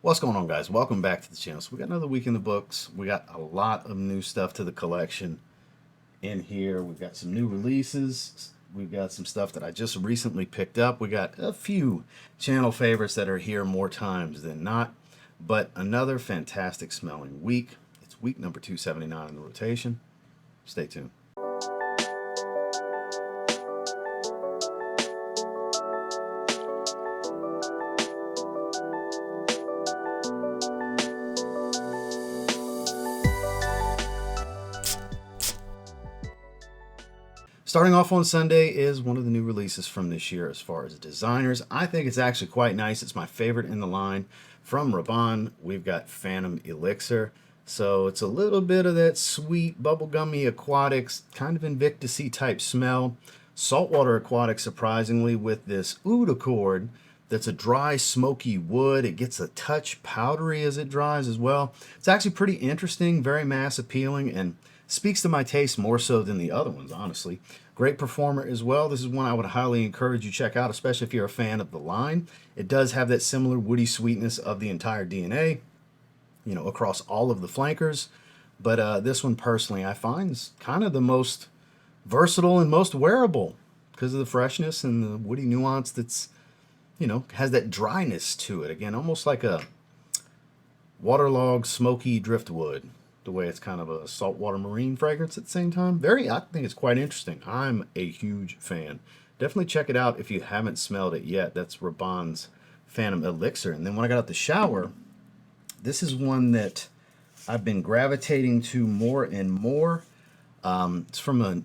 What's going on, guys? Welcome back to the channel. So we got another week in the books. We got a lot of new stuff to the collection in here. We've got some new releases. We've got some stuff that I just recently picked up. We got a few channel favorites that are here more times than not, but another fantastic smelling week. It's week number 279 in the rotation. Stay tuned. Starting off on Sunday is one of the new releases from this year as far as designers. I think it's actually quite nice. It's my favorite in the line. From Rabon, we've got Phantom Elixir. So it's a little bit of that sweet, bubblegummy aquatics, kind of Invictus-y type smell. Saltwater aquatic, surprisingly, with this oud accord that's a dry, smoky wood. It gets a touch powdery as it dries as well. It's actually pretty interesting, very mass appealing, and speaks to my taste more so than the other ones, honestly. Great performer as well. This is one I would highly encourage you check out, especially if you're a fan of the line. It does have that similar woody sweetness of the entire DNA, across all of the flankers. But this one personally I find is kind of the most versatile and most wearable because of the freshness and the woody nuance that's, has that dryness to it. Again, almost like a waterlogged, smoky driftwood, the way it's kind of a saltwater marine fragrance at the same time. I think it's quite interesting. I'm a huge fan. Definitely check it out if you haven't smelled it yet. That's Rabon's Phantom Elixir. And then when I got out the shower, this is one that I've been gravitating to more and more. It's from a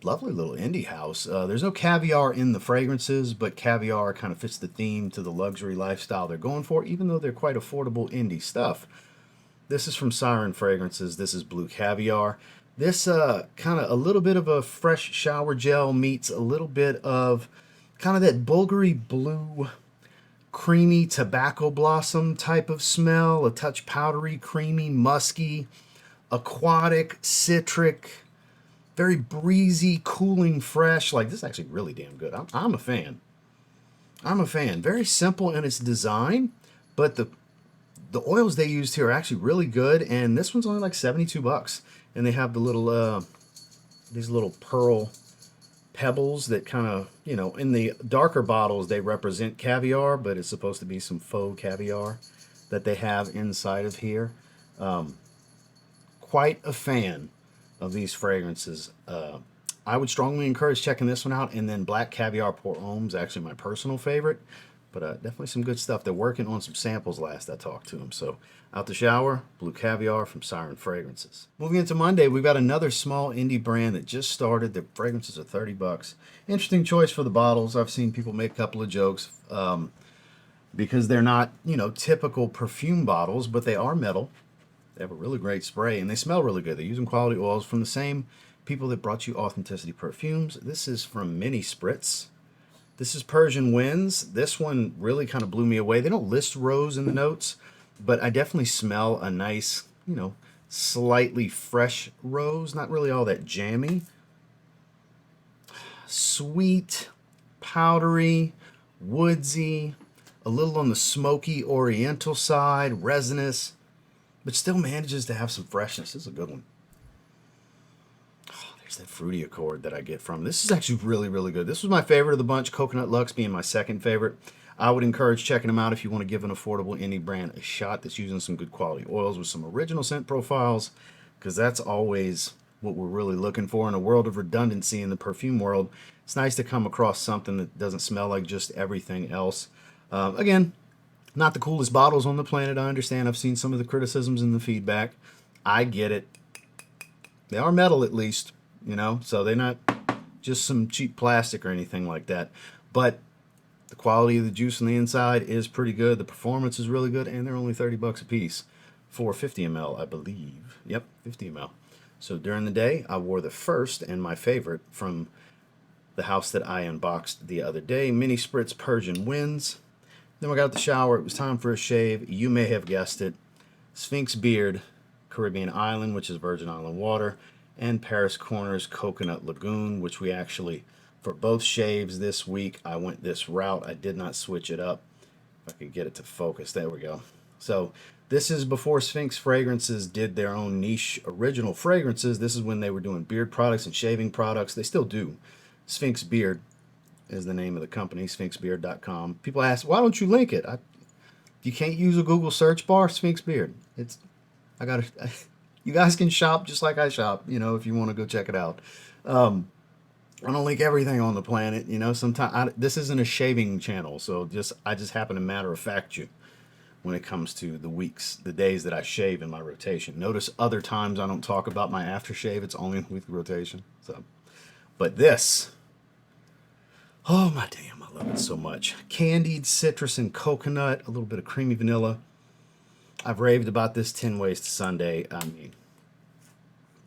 lovely little indie house. There's no Caviar in the fragrances, but Caviar kind of fits the theme to the luxury lifestyle they're going for, even though they're quite affordable indie stuff. This is from Syren Fragrances. This is Blue Caviar. This kind of a little bit of a fresh shower gel meets a little bit of kind of that bulgari blue, creamy tobacco blossom type of smell. A touch powdery, creamy, musky, aquatic, citric, very breezy, cooling, fresh. Like, this is actually really damn good. I'm a fan. I'm a fan. Very simple in its design, but the oils they used here are actually really good, and this one's only like 72 bucks. And they have the little these little pearl pebbles that kind of, in the darker bottles they represent caviar, but it's supposed to be some faux caviar that they have inside of here. Quite a fan of these fragrances. I would strongly encourage checking this one out, and then Black Caviar Pour Homme is actually my personal favorite. But definitely some good stuff. They're working on some samples last I talked to them. So out the shower, Blue Caviar from Syren Fragrances. Moving into Monday, we've got another small indie brand that just started. The fragrances are 30 bucks. Interesting choice for the bottles. I've seen people make a couple of jokes because they're not, typical perfume bottles, but they are metal. They have a really great spray, and they smell really good. They're using quality oils from the same people that brought you Authenticity Perfumes. This is from Mini Spritz. This is Persian Winds. This one really kind of blew me away. They don't list rose in the notes, but I definitely smell a nice, slightly fresh rose. Not really all that jammy. Sweet, powdery, woodsy, a little on the smoky oriental side, resinous, but still manages to have some freshness. This is a good one. That fruity accord that I get from this is actually really, really good. This was my favorite of the bunch, Coconut Lux being my second favorite. I would encourage checking them out if you want to give an affordable indie brand a shot that's using some good quality oils with some original scent profiles, because that's always what we're really looking for in a world of redundancy in the perfume world. It's nice to come across something that doesn't smell like just everything else. Again, not the coolest bottles on the planet, I understand. I've seen some of the criticisms in the feedback. I get it. They are metal, at least. So they're not just some cheap plastic or anything like that. But the quality of the juice on the inside is pretty good. The performance is really good, and they're only 30 bucks a piece for 50 ml, I believe. Yep, 50 ml. So during the day, I wore the first and my favorite from the house that I unboxed the other day, Mini Spritz Persian Winds. Then we got out the shower. It was time for a shave. You may have guessed it. Sphinx Beard, Caribbean Island, which is Virgin Island water, and Paris Corners Coconut Lagoon, which we actually, for both shaves this week, I went this route. I did not switch it up. If I could get it to focus. There we go. So this is before Sphinx Fragrances did their own niche original fragrances. This is when they were doing beard products and shaving products. They still do. Sphinx Beard is the name of the company, sphinxbeard.com. People ask, why don't you link it? You can't use a Google search bar, Sphinx Beard. I got to, you guys can shop just like I shop, if you want to go check it out. I don't link everything on the planet, sometimes this isn't a shaving channel. So I just happen to matter of fact you when it comes to the days that I shave in my rotation. Notice other times I don't talk about my aftershave. It's only in weekly rotation. But this, oh my damn, I love it so much. Candied citrus and coconut, a little bit of creamy vanilla. I've raved about this 10 Ways to Sunday. I mean,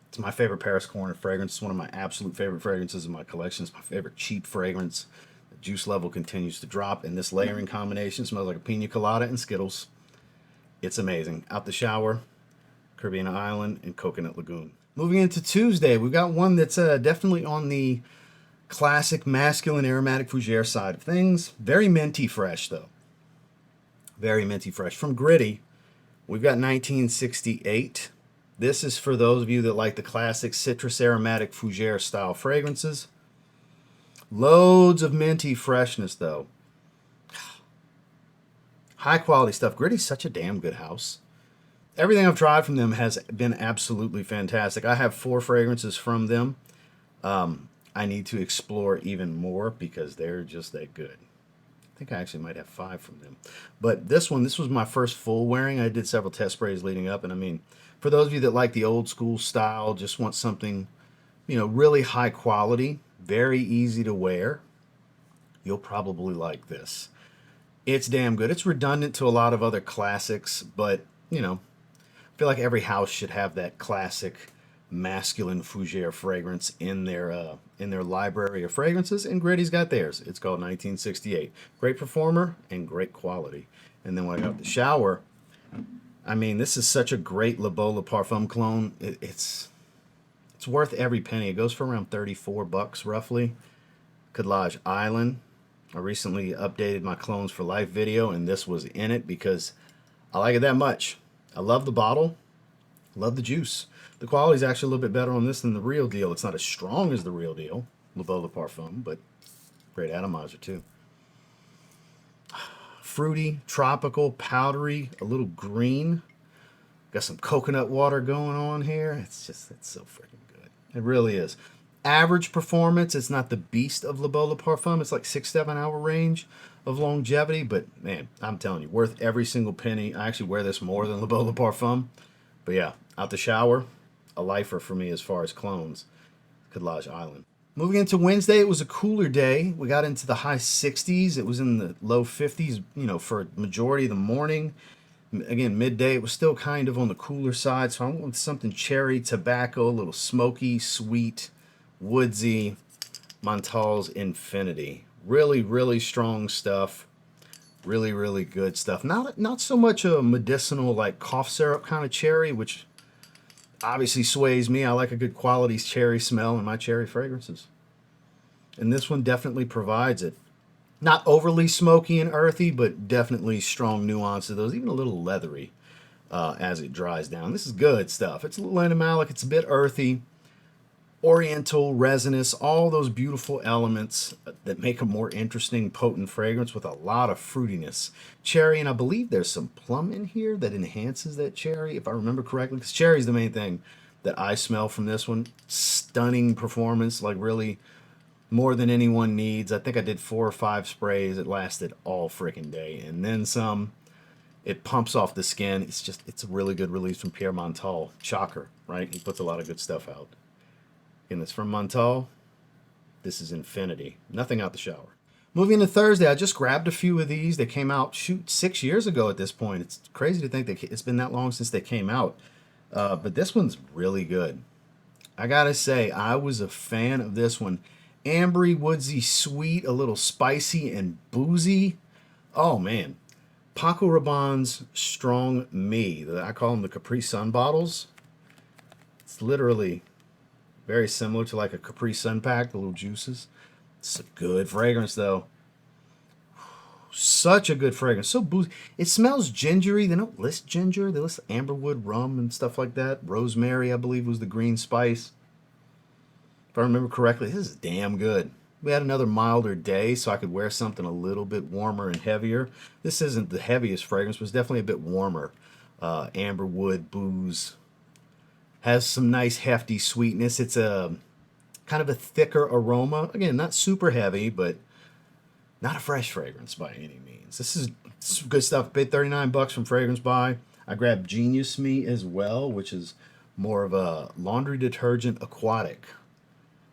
it's my favorite Paris Corner fragrance. It's one of my absolute favorite fragrances in my collection. It's my favorite cheap fragrance. The juice level continues to drop, and this layering combination smells like a pina colada and Skittles. It's amazing. Out the Shower, Caribbean Island, and Coconut Lagoon. Moving into Tuesday, we've got one that's definitely on the classic masculine aromatic fougere side of things. Very minty fresh, though. Very minty fresh. From Gritti, we've got 1968. This is for those of you that like the classic citrus aromatic fougere style fragrances. Loads of minty freshness, though. High quality stuff. Gritty's such a damn good house. Everything I've tried from them has been absolutely fantastic. I have 4 fragrances from them. I need to explore even more because they're just that good. I think I actually might have 5 from them. But this was my first full wearing. I did several test sprays leading up. And I mean, for those of you that like the old school style, just want something, really high quality, very easy to wear, you'll probably like this. It's damn good. It's redundant to a lot of other classics, but, I feel like every house should have that classic masculine fougere fragrance in their library of fragrances, and Gritty's got theirs. It's called 1968. Great performer and great quality. And then when I got the Shower, I mean, this is such a great Le Beau Le Parfum clone. It's worth every penny. It goes for around $34 roughly. Khadlaj Island. I recently updated my Clones for Life video, and this was in it because I like it that much. I love the bottle. Love the juice. The quality is actually a little bit better on this than the real deal. It's not as strong as the real deal, Le Beau Le Parfum, but great atomizer too. Fruity, tropical, powdery, a little green. Got some coconut water going on here. It's so freaking good. It really is. Average performance. It's not the beast of Le Beau Le Parfum. It's like 6-7 hour range of longevity, but man, I'm telling you, worth every single penny. I actually wear this more than Le Beau Le Parfum. But yeah, Out the Shower, a lifer for me as far as clones. Khadlaj Island. Moving into Wednesday, it was a cooler day. We got into the high 60s. It was in the low 50s, for a majority of the morning. Again, midday, it was still kind of on the cooler side. So I went with something cherry, tobacco, a little smoky, sweet, woodsy. Montal's Infinity. Really, really strong stuff. Really, really good stuff. Not so much a medicinal, like cough syrup kind of cherry, which obviously sways me. I like a good quality cherry smell in my cherry fragrances. And this one definitely provides it. Not overly smoky and earthy, but definitely strong nuance to those, even a little leathery as it dries down. This is good stuff. It's a little animalic. It's a bit earthy. Oriental, resinous, all those beautiful elements that make a more interesting, potent fragrance with a lot of fruitiness. Cherry, and I believe there's some plum in here that enhances that cherry, if I remember correctly, because cherry is the main thing that I smell from this one. Stunning performance, like really more than anyone needs. I think I did 4 or 5 sprays. It lasted all freaking day, and then some. It pumps off the skin. It's a really good release from Pierre Montal. Shocker, right? He puts a lot of good stuff out. And it's from Montal. This is Infinity. Nothing Out the Shower. Moving to Thursday, I just grabbed a few of these. They came out, 6 years ago at this point. It's crazy to think that it's been that long since they came out. But this one's really good. I gotta say, I was a fan of this one. Ambery, woodsy, sweet, a little spicy and boozy. Oh, man. Paco Rabanne's Strong Me. I call them the Capri Sun bottles. It's literally very similar to like a Capri Sun pack, the little juices. It's a good fragrance, though. such a good fragrance. So boozy. It smells gingery. They don't list ginger. They list amberwood, rum, and stuff like that. Rosemary, I believe, was the green spice. If I remember correctly, this is damn good. We had another milder day, so I could wear something a little bit warmer and heavier. This isn't the heaviest fragrance, but it's definitely a bit warmer. Amberwood, booze. Has some nice hefty sweetness. It's a kind of a thicker aroma. Again, not super heavy, but not a fresh fragrance by any means. This is good stuff. Paid $39 from Fragrance Buy. I grabbed Genius Me as well, which is more of a laundry detergent aquatic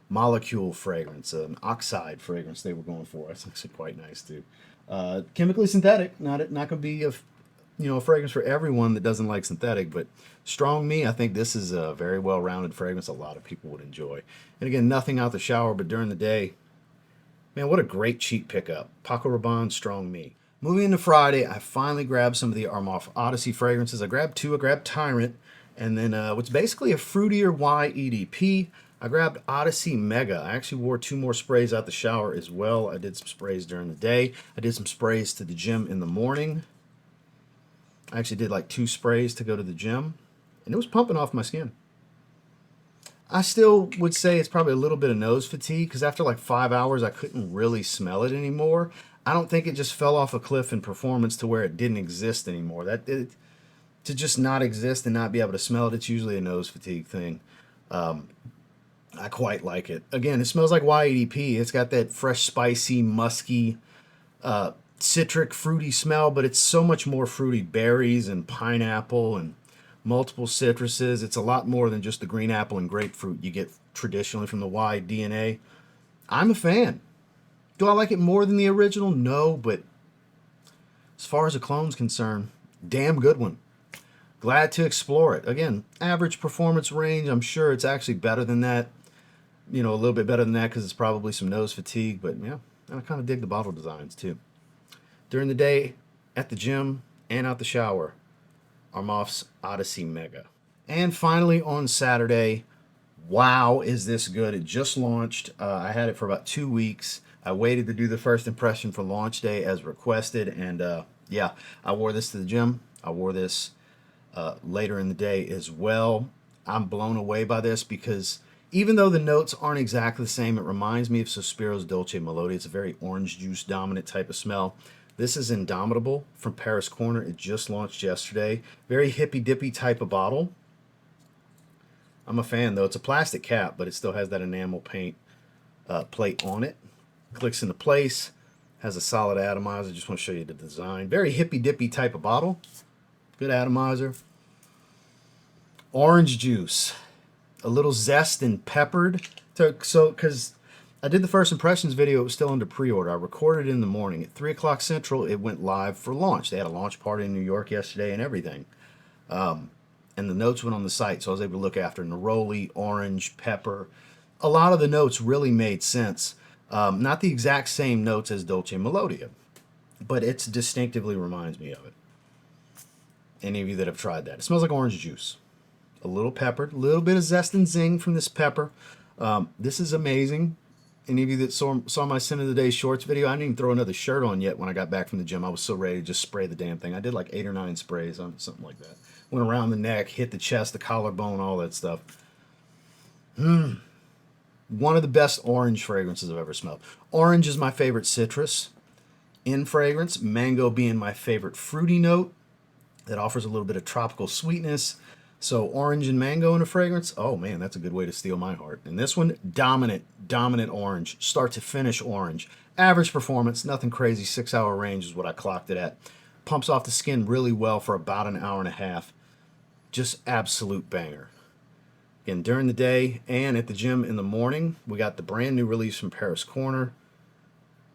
molecule fragrance, an oxide fragrance they were going for. That's actually quite nice too. Chemically synthetic, not going to be a fragrance for everyone that doesn't like synthetic, but Strong Me, I think this is a very well-rounded fragrance a lot of people would enjoy. And again, nothing out the shower, but during the day, man, what a great cheap pickup. Paco Rabanne Strong Me. Moving into Friday, I finally grabbed some of the Armoff Odyssey fragrances. I grabbed two. I grabbed Tyrant, and then what's basically a fruitier YEDP. I grabbed Odyssey Mega. I actually wore 2 more sprays out the shower as well. I did some sprays during the day. I did some sprays to the gym in the morning. I actually did like 2 sprays to go to the gym, and it was pumping off my skin. I still would say it's probably a little bit of nose fatigue, because after like 5 hours, I couldn't really smell it anymore. I don't think it just fell off a cliff in performance to where it didn't exist anymore. To just not exist and not be able to smell it, it's usually a nose fatigue thing. I quite like it. Again, it smells like YEDP. It's got that fresh, spicy, musky, citric, fruity smell, but it's so much more fruity. Berries and pineapple and multiple citruses. It's a lot more than just the green apple and grapefruit you get traditionally from the Y DNA. I'm a fan. Do I like it more than the original? No, but as far as a clone's concerned, damn good one. Glad to explore it. Again, average performance range. I'm sure it's actually better than that. A little bit better than that because it's probably some nose fatigue. But yeah, I kind of dig the bottle designs too. During the day, at the gym, and out the shower, Armoff's Odyssey Mega. And finally on Saturday, wow, is this good. It just launched. I had it for about 2 weeks. I waited to do the first impression for launch day as requested. And yeah, I wore this to the gym. I wore this later in the day as well. I'm blown away by this because even though the notes aren't exactly the same, it reminds me of Sospiro's Dolce Melody. It's a very orange juice dominant type of smell. This is Indomitable from Paris Corner. It just launched yesterday. Very hippy dippy type of bottle. I'm a fan though. It's a plastic cap, but it still has that enamel paint plate on it. Clicks into place. Has a solid atomizer. Just want to show you the design. Very hippy dippy type of bottle. Good atomizer. Orange juice. A little zest and peppered. Because I did the first impressions video, it was still under pre-order. I recorded it in the morning. At 3 o'clock Central, it went live for launch. They had a launch party in New York yesterday and everything. And the notes went on the site, so I was able to look after neroli, orange, pepper. A lot of the notes really made sense. Not the exact same notes as Dolce Melodia, but it distinctively reminds me of it. Any of you that have tried that. It smells like orange juice. A little peppered, a little bit of zest and zing from this pepper. This is amazing. Any of you that saw my Sin of the Day shorts video, I didn't even throw another shirt on yet when I got back from the gym. I was so ready to just spray the damn thing. I did like 8 or 9 sprays on something like that. Went around the neck, hit the chest, the collarbone, all that stuff. One of the best orange fragrances I've ever smelled. Orange is my favorite citrus in fragrance. Mango being my favorite fruity note that offers a little bit of tropical sweetness. So orange and mango in a fragrance, oh man, that's a good way to steal my heart. And this one, dominant orange, start to finish orange. Average performance, nothing crazy, 6-hour range is what I clocked it at. Pumps off the skin really well for about an hour and a half. Just absolute banger. Again, during the day and at the gym in the morning, we got the brand new release from Paris Corner.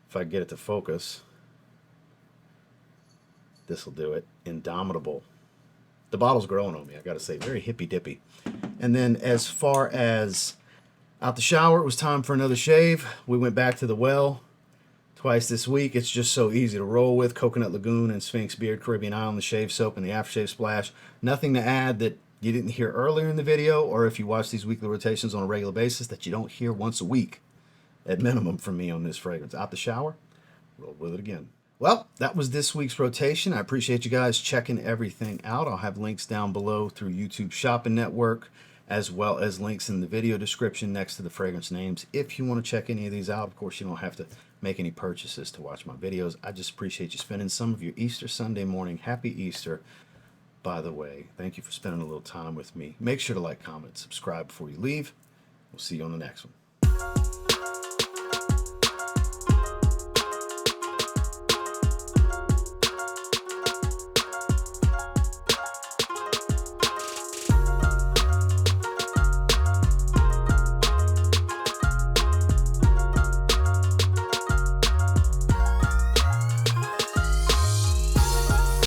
If I get it to focus, this will do it. Indomitable. The bottle's growing on me, I gotta say. Very hippy-dippy. And then as far as out the shower, it was time for another shave. We went back to the well twice this week. It's just so easy to roll with. Coconut Lagoon and Sphinx Beard Caribbean Island, the shave soap and the aftershave splash. Nothing to add that you didn't hear earlier in the video, or if you watch these weekly rotations on a regular basis, that you don't hear once a week, at minimum, from me on this fragrance. Out the shower, roll with it again. Well, that was this week's rotation. I appreciate you guys checking everything out. I'll have links down below through YouTube Shopping Network, as well as links in the video description next to the fragrance names. If you want to check any of these out, of course, you don't have to make any purchases to watch my videos. I just appreciate you spending some of your Easter Sunday morning. Happy Easter, by the way. Thank you for spending a little time with me. Make sure to like, comment, subscribe before you leave. We'll see you on the next one.